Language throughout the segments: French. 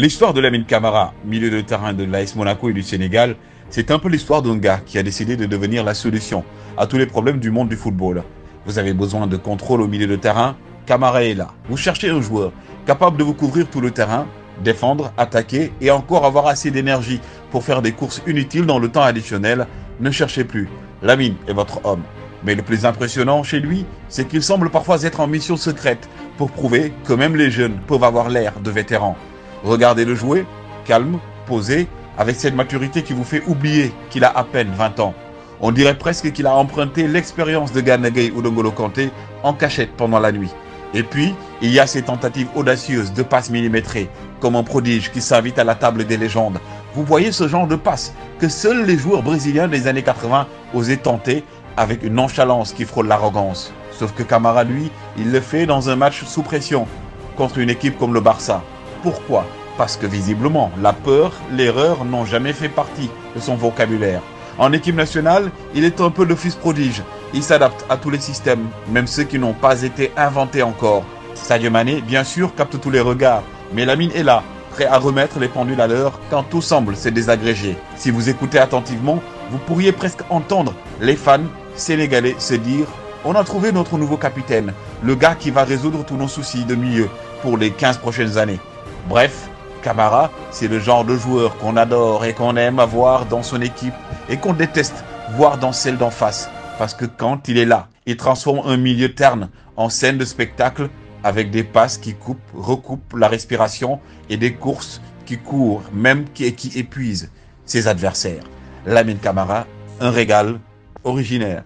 L'histoire de Lamine Camara, milieu de terrain de l'AS Monaco et du Sénégal, c'est un peu l'histoire d'un gars qui a décidé de devenir la solution à tous les problèmes du monde du football. Vous avez besoin de contrôle au milieu de terrain, Camara est là. Vous cherchez un joueur capable de vous couvrir tout le terrain, défendre, attaquer et encore avoir assez d'énergie pour faire des courses inutiles dans le temps additionnel. Ne cherchez plus, Lamine est votre homme. Mais le plus impressionnant chez lui, c'est qu'il semble parfois être en mission secrète pour prouver que même les jeunes peuvent avoir l'air de vétérans. Regardez-le jouer, calme, posé, avec cette maturité qui vous fait oublier qu'il a à peine 20 ans. On dirait presque qu'il a emprunté l'expérience de Gana Gueye ou de N'Golo Kanté en cachette pendant la nuit. Et puis, il y a ces tentatives audacieuses de passes millimétrées, comme un prodige qui s'invite à la table des légendes. Vous voyez ce genre de passe que seuls les joueurs brésiliens des années 80 osaient tenter avec une nonchalance qui frôle l'arrogance. Sauf que Camara, lui, il le fait dans un match sous pression, contre une équipe comme le Barça. Pourquoi? Parce que visiblement, la peur, l'erreur n'ont jamais fait partie de son vocabulaire. En équipe nationale, il est un peu le fils prodige. Il s'adapte à tous les systèmes, même ceux qui n'ont pas été inventés encore. Sadio Mané, bien sûr, capte tous les regards, mais Lamine est là, prêt à remettre les pendules à l'heure quand tout semble se désagréger. Si vous écoutez attentivement, vous pourriez presque entendre les fans sénégalais se dire « On a trouvé notre nouveau capitaine, le gars qui va résoudre tous nos soucis de milieu pour les 15 prochaines années. » Bref, Camara, c'est le genre de joueur qu'on adore et qu'on aime avoir dans son équipe et qu'on déteste voir dans celle d'en face. Parce que quand il est là, il transforme un milieu terne en scène de spectacle avec des passes qui coupent, recoupent la respiration et des courses qui courent, même qui épuisent ses adversaires. Lamine Camara, un régal originaire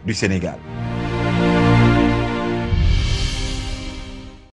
du Sénégal.